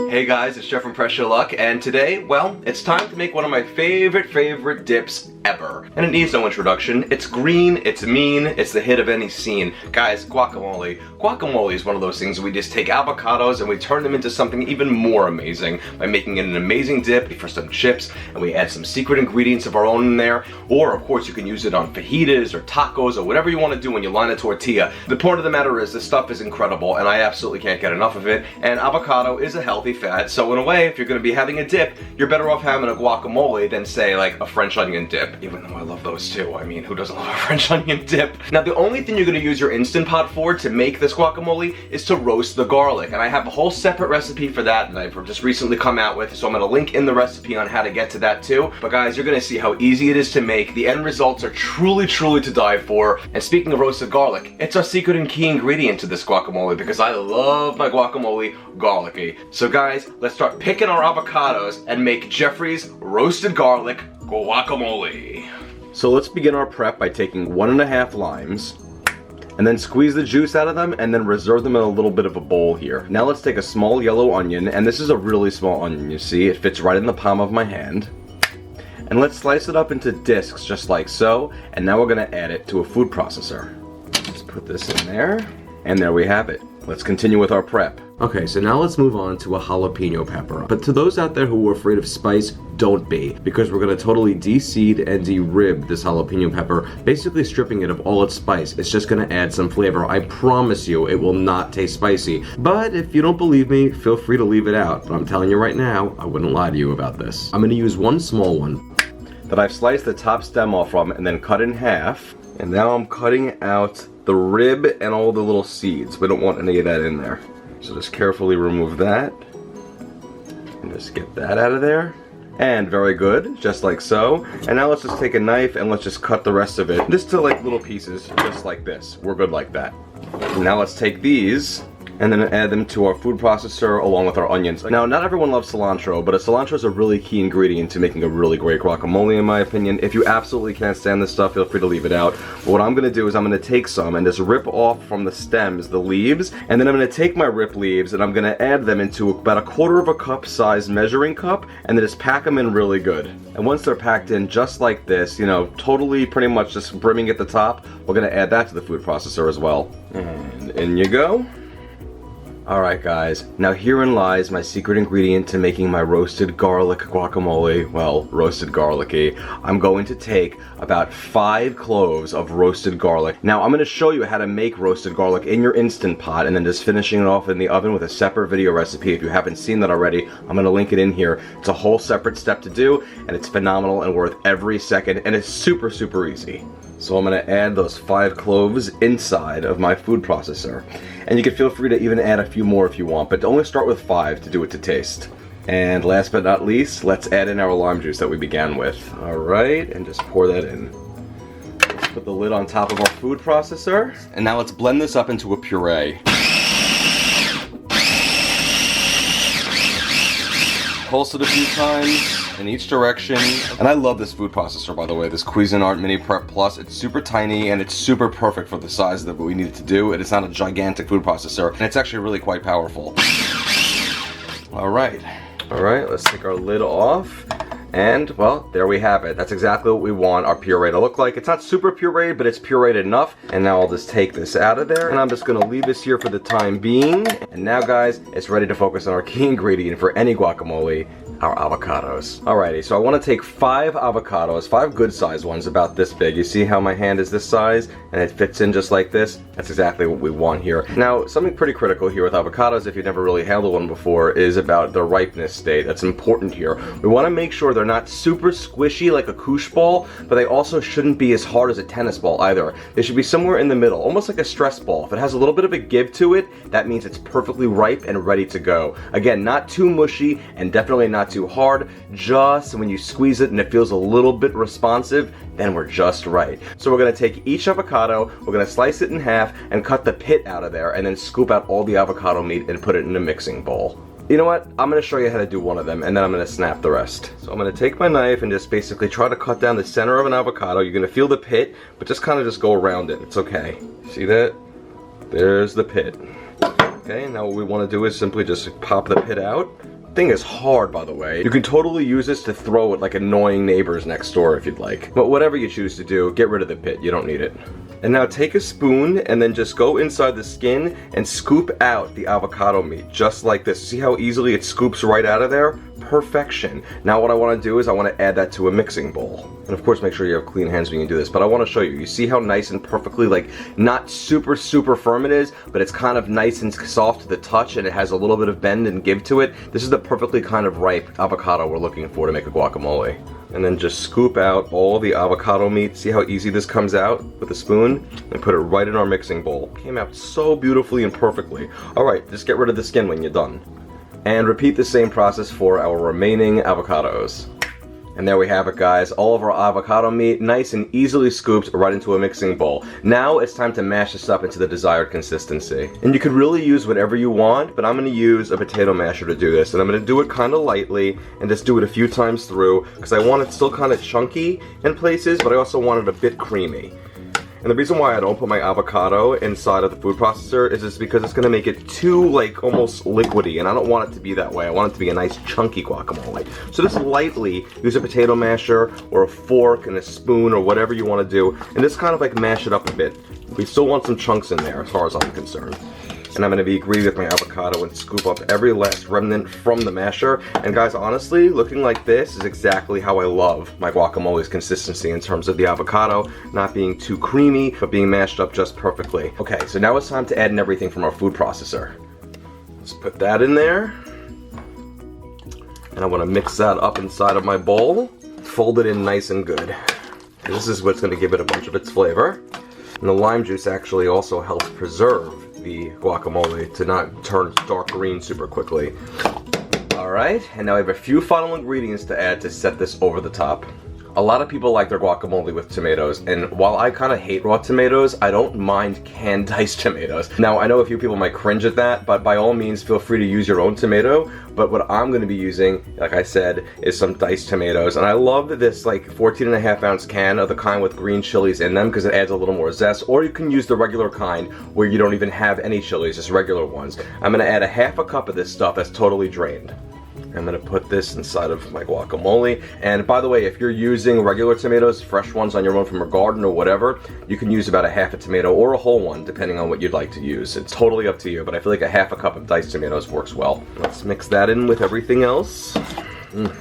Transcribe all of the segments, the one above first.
Hey guys, it's Jeff from Press Your Luck, and today, well, it's time to make one of my favorite dips ever. And it needs no introduction. It's green, it's mean, it's the hit of any scene. Guys, guacamole. Guacamole is one of those things we just take avocados and we turn them into something even more amazing by making it an amazing dip for some chips, and we add some secret ingredients of our own in there. Or, of course, you can use it on fajitas or tacos or whatever you want to do when you line a tortilla. The point of the matter is, this stuff is incredible, and I absolutely can't get enough of it. And avocado is a healthy fat, so in a way, if you're going to be having a dip, you're better off having a guacamole than, say, like a French onion dip. Even though I love those too. I mean, who doesn't love a French onion dip? Now, the only thing you're going to use your Instant Pot for to make this guacamole is to roast the garlic. And I have a whole separate recipe for that that I've just recently come out with, so I'm going to link in the recipe on how to get to that too. But guys, you're going to see how easy it is to make. The end results are truly to die for. And speaking of roasted garlic, it's our secret and key ingredient to this guacamole because I love my guacamole garlicky. So guys, let's start picking our avocados and make Jeffrey's roasted garlic guacamole. So let's begin our prep by taking 1.5 limes and then squeeze the juice out of them and then reserve them in a little bit of a bowl here. Now let's take a small yellow onion, and this is a really small onion, you see, it fits right in the palm of my hand. And let's slice it up into discs just like so, and now we're gonna add it to a food processor. Let's put this in there, and there we have it. Let's continue with our prep. Okay, so now let's move on to a jalapeno pepper. But to those out there who are afraid of spice, don't be, because we're gonna totally de-seed and de-rib this jalapeno pepper, basically stripping it of all its spice. It's just gonna add some flavor. I promise you, it will not taste spicy. But if you don't believe me, feel free to leave it out. But I'm telling you right now, I wouldn't lie to you about this. I'm gonna use one small one that I've sliced the top stem off from and then cut in half. And now I'm cutting out the rib and all the little seeds. We don't want any of that in there. So just carefully remove that. And just get that out of there. And very good, just like so. And now let's just take a knife and let's just cut the rest of it. Just to like little pieces, just like this. We're good like that. Now let's take these and then add them to our food processor along with our onions. Now, not everyone loves cilantro, but cilantro is a really key ingredient to making a really great guacamole in my opinion. If you absolutely can't stand this stuff, feel free to leave it out. But what I'm gonna do is I'm gonna take some and just rip off from the stems the leaves, and then I'm gonna take my ripped leaves and I'm gonna add them into about 1/4 cup size measuring cup, and then just pack them in really good. And once they're packed in just like this, you know, totally pretty much just brimming at the top, we're gonna add that to the food processor as well. And in you go. Alright guys, now herein lies my secret ingredient to making my roasted garlic guacamole, well, roasted garlicky. I'm going to take about 5 cloves of roasted garlic. Now I'm going to show you how to make roasted garlic in your Instant Pot and then just finishing it off in the oven with a separate video recipe. If you haven't seen that already, I'm going to link it in here. It's a whole separate step to do, and it's phenomenal and worth every second, and it's super easy. So I'm going to add those 5 cloves inside of my food processor. And you can feel free to even add a few more if you want, but only start with 5 to do it to taste. And last but not least, let's add in our lime juice that we began with. Alright, and just pour that in. Let's put the lid on top of our food processor. And now let's blend this up into a puree. Pulse it a few times in each direction. And I love this food processor, by the way, this Cuisinart Mini Prep Plus. It's super tiny and it's super perfect for the size that we need it to do. And it's not a gigantic food processor, and it's actually really quite powerful. Alright, let's take our lid off. And, well, there we have it. That's exactly what we want our puree to look like. It's not super pureed, but it's pureed enough. And now I'll just take this out of there, and I'm just gonna leave this here for the time being. And now, guys, it's ready to focus on our key ingredient for any guacamole, our avocados. Alrighty, so I want to take 5 avocados, 5 good sized ones about this big. You see how my hand is this size and it fits in just like this? That's exactly what we want here. Now, something pretty critical here with avocados, if you've never really handled one before, is about the ripeness state. That's important here. We want to make sure they're not super squishy like a koosh ball, but they also shouldn't be as hard as a tennis ball either. They should be somewhere in the middle, almost like a stress ball. If it has a little bit of a give to it, that means it's perfectly ripe and ready to go. Again, not too mushy and definitely not too hard. Just when you squeeze it and it feels a little bit responsive, then we're just right. So we're gonna take each avocado, we're gonna slice it in half and cut the pit out of there, and then scoop out all the avocado meat and put it in a mixing bowl. You know what? I'm gonna show you how to do one of them, and then I'm gonna snap the rest. So I'm gonna take my knife and just basically try to cut down the center of an avocado. You're gonna feel the pit, but just kind of just go around it. It's okay. See that? There's the pit. Okay, now what we want to do is simply just pop the pit out. Thing is hard, by the way. You can totally use this to throw at like annoying neighbors next door if you'd like. But whatever you choose to do, get rid of the pit. You don't need it. And now take a spoon and then just go inside the skin and scoop out the avocado meat just like this. See how easily it scoops right out of there? Perfection. Now what I want to do is I want to add that to a mixing bowl. And of course make sure you have clean hands when you do this, but I want to show you. You see how nice and perfectly, like, not super firm it is, but it's kind of nice and soft to the touch, and it has a little bit of bend and give to it. This is the perfectly kind of ripe avocado we're looking for to make a guacamole. And then just scoop out all the avocado meat. See how easy this comes out with a spoon? And put it right in our mixing bowl. Came out so beautifully and perfectly. Alright, just get rid of the skin when you're done. And repeat the same process for our remaining avocados. And there we have it, guys. All of our avocado meat nice and easily scooped right into a mixing bowl. Now it's time to mash this up into the desired consistency. And you could really use whatever you want, but I'm going to use a potato masher to do this. And I'm going to do it kind of lightly and just do it a few times through because I want it still kind of chunky in places, but I also want it a bit creamy. And the reason why I don't put my avocado inside of the food processor is just because it's going to make it too, like, almost liquidy, and I don't want it to be that way. I want it to be a nice chunky guacamole. So just lightly use a potato masher or a fork and a spoon or whatever you want to do, and just kind of like mash it up a bit. We still want some chunks in there as far as I'm concerned. And I'm going to be greedy with my avocado and scoop up every last remnant from the masher. And guys, honestly, looking like this is exactly how I love my guacamole's consistency in terms of the avocado not being too creamy, but being mashed up just perfectly. Okay, so now it's time to add in everything from our food processor. Let's put that in there. And I want to mix that up inside of my bowl. Fold it in nice and good. And this is what's going to give it a bunch of its flavor. And the lime juice actually also helps preserve the guacamole to not turn dark green super quickly. Alright, and now I have a few final ingredients to add to set this over the top. A lot of people like their guacamole with tomatoes, and while I kind of hate raw tomatoes, I don't mind canned diced tomatoes. Now, I know a few people might cringe at that, but by all means, feel free to use your own tomato. But what I'm going to be using, like I said, is some diced tomatoes. And I love this like 14.5-ounce can of the kind with green chilies in them because it adds a little more zest. Or you can use the regular kind where you don't even have any chilies, just regular ones. I'm going to add a half a cup of this stuff that's totally drained. I'm going to put this inside of my guacamole. And by the way, if you're using regular tomatoes, fresh ones on your own from a garden or whatever, you can use about a half a tomato or a whole one, depending on what you'd like to use. It's totally up to you, but I feel like a half a cup of diced tomatoes works well. Let's mix that in with everything else.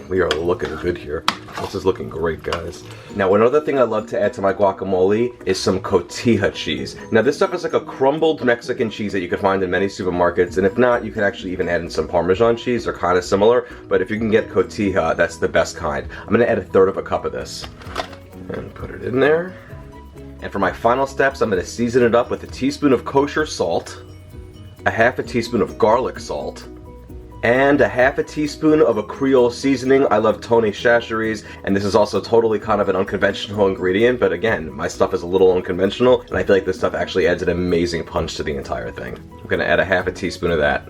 We are looking good here. This is looking great, guys. Now, another thing I love to add to my guacamole is some Cotija cheese. Now, this stuff is like a crumbled Mexican cheese that you can find in many supermarkets, and if not, you can actually even add in some Parmesan cheese. They're kind of similar, but if you can get Cotija, that's the best kind. I'm gonna add 1/3 of a cup of this. And put it in there. And for my final steps, I'm gonna season it up with a teaspoon of kosher salt, a half a teaspoon of garlic salt, and a half a teaspoon of a Creole Seasoning. I love Tony Chachere's, and this is also totally kind of an unconventional ingredient, but again, my stuff is a little unconventional, and I feel like this stuff actually adds an amazing punch to the entire thing. I'm gonna add a half a teaspoon of that.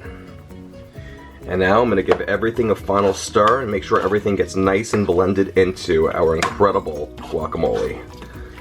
And now I'm gonna give everything a final stir and make sure everything gets nice and blended into our incredible guacamole.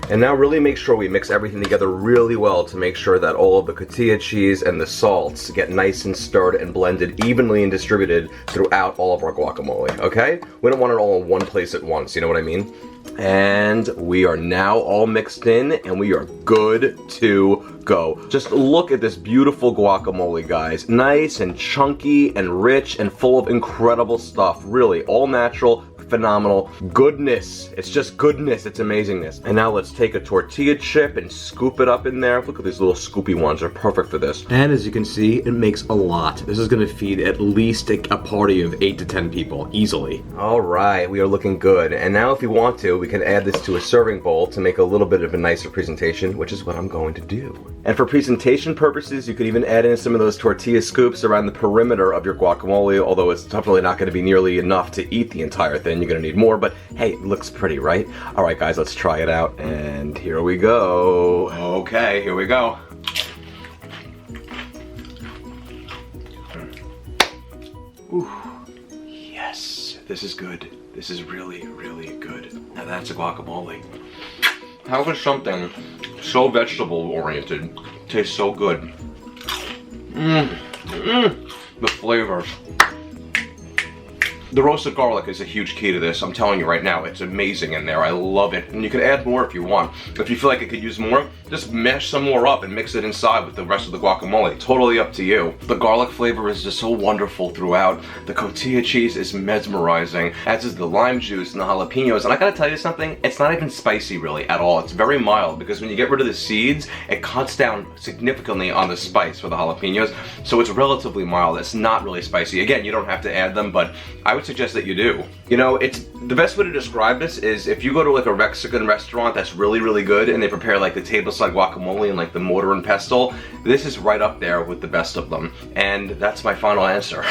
And now really make sure we mix everything together really well to make sure that all of the Cotija cheese and the salts get nice and stirred and blended evenly and distributed throughout all of our guacamole, okay? We don't want it all in one place at once, you know what I mean? And we are now all mixed in and we are good to go. Just look at this beautiful guacamole, guys. Nice and chunky and rich and full of incredible stuff. Really, all natural, phenomenal goodness. It's just goodness. It's amazingness. And now let's take a tortilla chip and scoop it up in there. Look at these little scoopy ones. They're perfect for this. And as you can see, it makes a lot. This is going to feed at least a party of 8 to 10 people easily. All right, we are looking good. And now if you want to, we can add this to a serving bowl to make a little bit of a nicer presentation, which is what I'm going to do. And for presentation purposes, you could even add in some of those tortilla scoops around the perimeter of your guacamole, although it's definitely not going to be nearly enough to eat the entire thing. You're gonna need more, but hey, it looks pretty, right? All right, guys, let's try it out, and here we go. Okay, here we go. Ooh, yes, this is good. This is really, really good. Now that's a guacamole. How can something so vegetable-oriented taste so good? The flavors. The roasted garlic is a huge key to this. I'm telling you right now, it's amazing in there. I love it. And you can add more if you want. If you feel like it could use more, just mash some more up and mix it inside with the rest of the guacamole. Totally up to you. The garlic flavor is just so wonderful throughout. The cotija cheese is mesmerizing, as is the lime juice and the jalapenos. And I gotta tell you something, it's not even spicy really at all. It's very mild because when you get rid of the seeds, it cuts down significantly on the spice for the jalapenos. So it's relatively mild. It's not really spicy. Again, you don't have to add them, but I would suggest that you do. You know, it's the best way to describe this is if you go to like a Mexican restaurant that's really, really good and they prepare like the tableside guacamole and like the mortar and pestle, this is right up there with the best of them. And that's my final answer.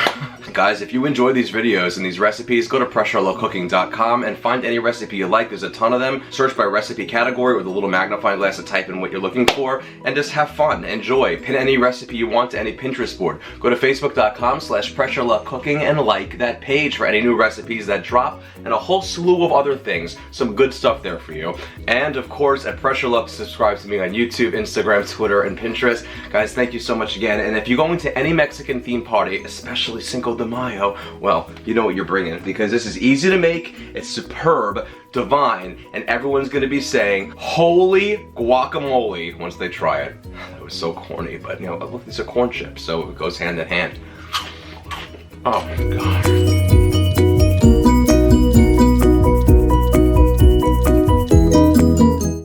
Guys, if you enjoy these videos and these recipes, go to pressurelockcooking.com and find any recipe you like. There's a ton of them. Search by recipe category with a little magnifying glass to type in what you're looking for and just have fun, enjoy. Pin any recipe you want to any Pinterest board. Go to facebook.com/pressurelockcooking and like that page for any new recipes that drop and a whole slew of other things. Some good stuff there for you. And of course, at Pressure Luck, subscribe to me on YouTube, Instagram, Twitter, and Pinterest. Guys, thank you so much again. And if you're going to any Mexican themed party, especially Cinco de Mayo, well, you know what you're bringing because this is easy to make, it's superb, divine, and everyone's gonna be saying, holy guacamole once they try it. That was so corny, but you know, look, these are corn chips, so it goes hand in hand. Oh my God.